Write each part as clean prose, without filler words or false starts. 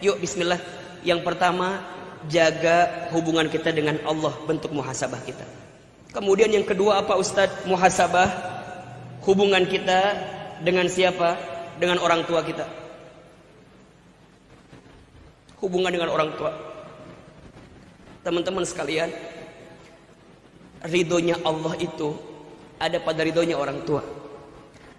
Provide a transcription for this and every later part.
Yuk bismillah. Yang pertama, jaga hubungan kita dengan Allah, bentuk muhasabah kita. Kemudian yang kedua apa Ustadz? Muhasabah hubungan kita dengan siapa? Dengan orang tua kita. Hubungan dengan orang tua. Teman-teman sekalian, ridhonya Allah itu ada pada ridhonya orang tua.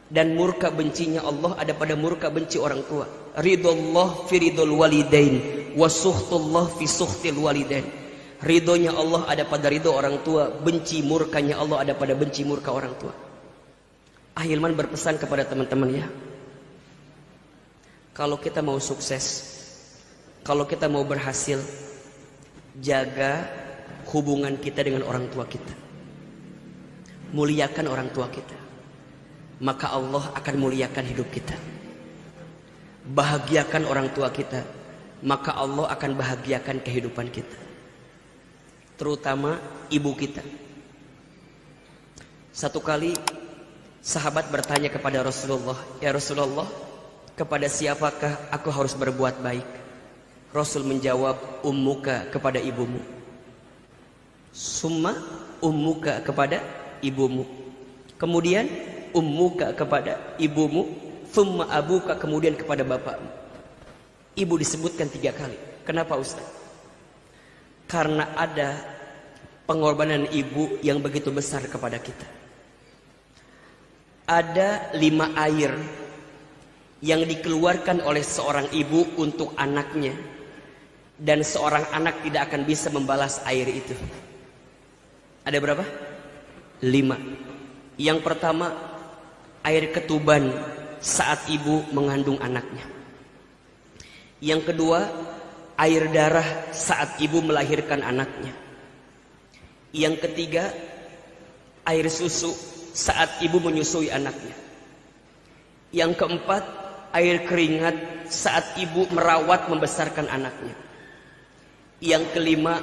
Dan murka bencinya Allah ada pada murka benci orang tua. Ridullah fi ridul walidain wa suhtullah fi suhtil walidain. Ridhonya Allah ada pada ridho orang tua, benci murkanya Allah ada pada benci murka orang tua. Ahilman berpesan kepada teman-teman ya, kalau kita mau sukses, kalau kita mau berhasil, jaga hubungan kita dengan orang tua kita. Muliakan orang tua kita, maka Allah akan muliakan hidup kita. Bahagiakan orang tua kita, maka Allah akan bahagiakan kehidupan kita. Terutama ibu kita. Satu kali sahabat bertanya kepada Rasulullah, "Ya Rasulullah, kepada siapakah aku harus berbuat baik?" Rasul menjawab, "Ummuka, kepada ibumu. Summa ummuka, kepada ibumu. Kemudian ummuka, kepada ibumu. Summa abuka, kemudian kepada bapakmu." Ibu disebutkan 3 kali. Kenapa Ustaz? Karena ada pengorbanan ibu yang begitu besar kepada kita. Ada 5 air yang dikeluarkan oleh seorang ibu untuk anaknya, dan seorang anak tidak akan bisa membalas air itu. Ada berapa? 5. Yang pertama, air ketuban saat ibu mengandung anaknya. Yang kedua, air darah saat ibu melahirkan anaknya. Yang ketiga, air susu saat ibu menyusui anaknya. Yang keempat, air keringat saat ibu merawat membesarkan anaknya. Yang kelima,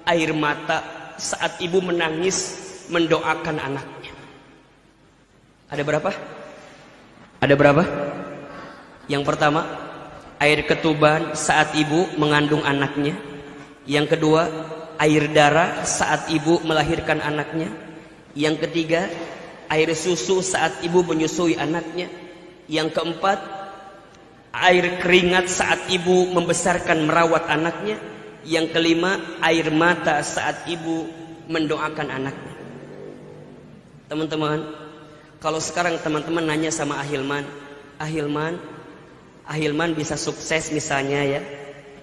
air mata saat ibu menangis mendoakan anaknya. Ada berapa? Ada berapa? Yang pertama, air ketuban saat ibu mengandung anaknya. Yang kedua, air darah saat ibu melahirkan anaknya. Yang ketiga, air susu saat ibu menyusui anaknya. Yang keempat, air keringat saat ibu membesarkan merawat anaknya. Yang kelima, air mata saat ibu mendoakan anaknya. Teman-teman, kalau sekarang teman-teman nanya sama Ahilman, Ahilman bisa sukses misalnya ya,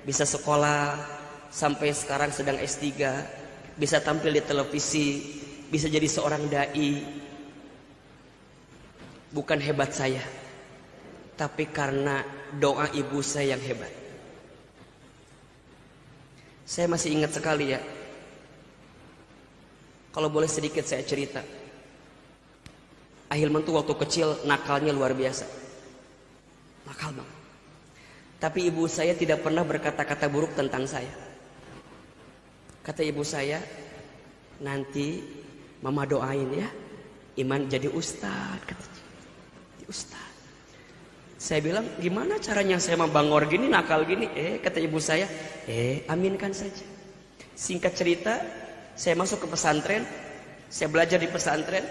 bisa sekolah sampai sekarang sedang S3, bisa tampil di televisi, bisa jadi seorang dai. Bukan hebat saya, tapi karena doa ibu saya yang hebat. Saya masih ingat sekali ya, kalau boleh sedikit saya cerita. Ahilman tuh waktu kecil nakalnya luar biasa. Nakal banget. Tapi ibu saya tidak pernah berkata-kata buruk tentang saya. Kata ibu saya, "Nanti mama doain ya, Iman jadi ustadz," katanya. Jadi ustadz. Saya bilang, "Gimana caranya saya membangor gini, nakal gini?" Kata ibu saya, aminkan saja. Singkat cerita, saya masuk ke pesantren, saya belajar di pesantren.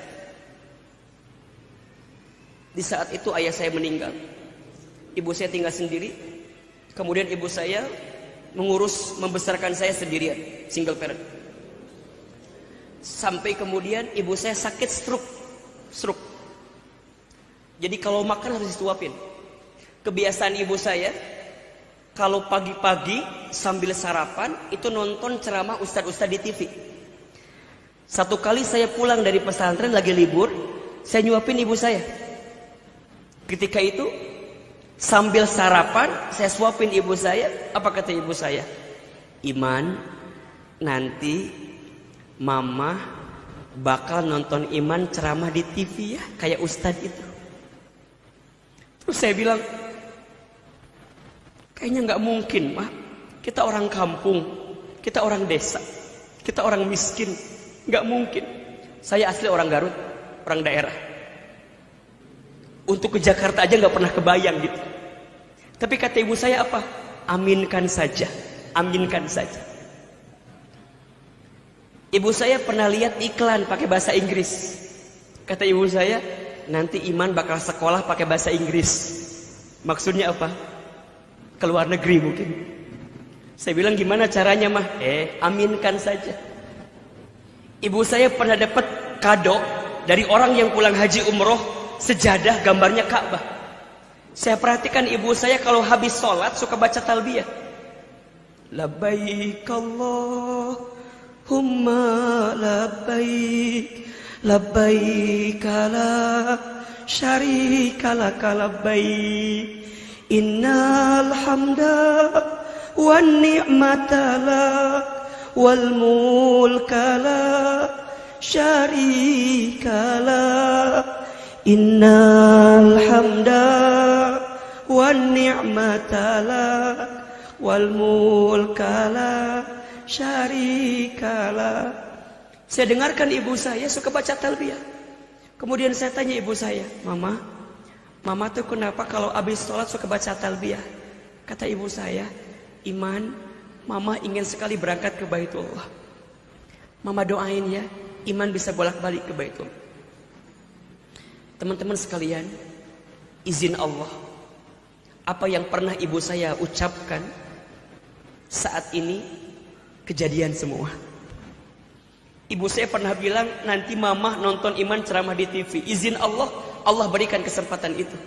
Di saat itu ayah saya meninggal, ibu saya tinggal sendiri. Kemudian ibu saya mengurus membesarkan saya sendirian, single parent. Sampai kemudian ibu saya sakit stroke. Jadi kalau makan harus disuapin. Kebiasaan ibu saya, kalau pagi-pagi sambil sarapan itu nonton ceramah ustadz-ustadz di TV. Satu kali saya pulang dari pesantren lagi libur, saya nyuapin ibu saya. Ketika itu sambil sarapan saya suapin ibu saya. Apa kata ibu saya? "Iman, nanti mama bakal nonton Iman ceramah di TV ya, kayak ustadz itu." Terus saya bilang, "Kayaknya nggak mungkin, Ma. Kita orang kampung, kita orang desa, kita orang miskin, nggak mungkin. Saya asli orang Garut, orang daerah. Untuk ke Jakarta aja nggak pernah kebayang gitu. Tapi kata ibu saya apa? Aminkan saja, aminkan saja. Ibu saya pernah lihat iklan pakai bahasa Inggris. Kata ibu saya, nanti Iman bakal sekolah pakai bahasa Inggris. Maksudnya apa? Keluar negeri mungkin. Saya bilang, gimana caranya mah? Aminkan saja. Ibu saya pernah dapat kado dari orang yang pulang haji umroh, sejadah gambarnya Ka'bah. Saya perhatikan ibu saya kalau habis sholat suka baca talbiyah. Labbaik Allahumma labbaik, labbaik la syarika laka labbaik, innal hamda wan ni'mata lak wal mulka la syarika lak, innal hamda wan ni'mata lak wal mulka la syarika lak. Saya dengarkan ibu saya suka baca talbiyah. Kemudian saya tanya ibu saya, Mama tuh kenapa kalau habis sholat suka baca talbiyah? Kata ibu saya, Iman, Mama ingin sekali berangkat ke Baitullah. Mama doain ya, Iman bisa bolak-balik ke Baitullah. Teman-teman sekalian, izin Allah, apa yang pernah ibu saya ucapkan saat ini kejadian semua. Ibu saya pernah bilang, nanti Mama nonton Iman ceramah di TV. Izin Allah, Allah berikan kesempatan itu.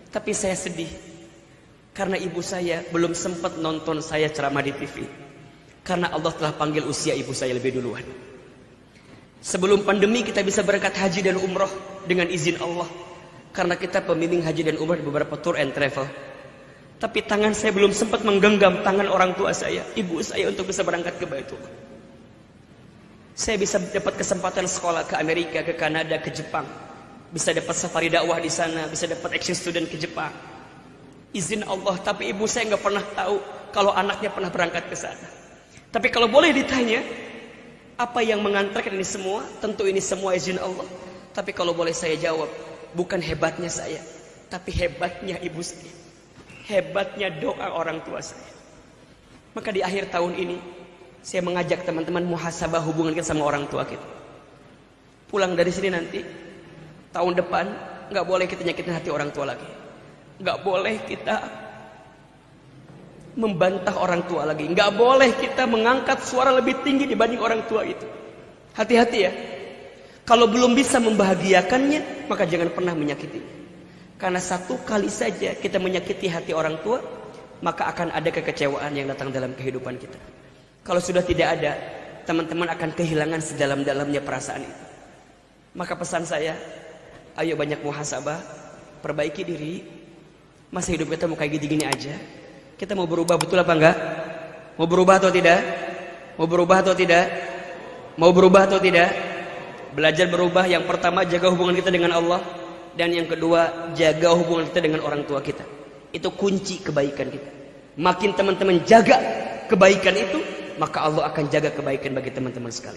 Tapi saya sedih karena ibu saya belum sempat nonton saya ceramah di TV. Karena Allah telah panggil usia ibu saya lebih duluan. Sebelum pandemi kita bisa berangkat haji dan umroh dengan izin Allah. Karena kita pembimbing haji dan umroh di beberapa tour and travel. Tapi tangan saya belum sempat menggenggam tangan orang tua saya, ibu saya, untuk bisa berangkat ke Baitullah. Saya bisa dapat kesempatan sekolah ke Amerika, ke Kanada, ke Jepang. Bisa dapat safari dakwah di sana, bisa dapat exchange student ke Jepang. Izin Allah, tapi ibu saya nggak pernah tahu kalau anaknya pernah berangkat ke sana. Tapi kalau boleh ditanya, apa yang mengantarkan ini semua? Tentu ini semua izin Allah. Tapi kalau boleh saya jawab, bukan hebatnya saya, tapi hebatnya ibu saya. Hebatnya doa orang tua saya. Maka di akhir tahun ini saya mengajak teman-teman muhasabah hubungan kita sama orang tua kita. Pulang dari sini nanti, tahun depan nggak boleh kita nyakitin hati orang tua lagi. Nggak boleh kita membantah orang tua lagi. Nggak boleh kita mengangkat suara lebih tinggi dibanding orang tua itu. Hati-hati ya. Kalau belum bisa membahagiakannya, maka jangan pernah menyakitinya. Karena satu kali saja kita menyakiti hati orang tua, maka akan ada kekecewaan yang datang dalam kehidupan kita. Kalau sudah tidak ada, teman-teman akan kehilangan sedalam-dalamnya perasaan itu. Maka pesan saya, ayo banyak muhasabah, perbaiki diri. Masa hidup kita mau kayak gini-gini aja? Kita mau berubah betul apa enggak? Mau berubah atau tidak? Mau berubah atau tidak? Mau berubah atau tidak? Belajar berubah. Yang pertama, jaga hubungan kita dengan Allah. Dan yang kedua, jaga hubungan kita dengan orang tua kita. Itu kunci kebaikan kita. Makin teman-teman jaga kebaikan itu, maka Allah akan jaga kebaikan bagi teman-teman sekali.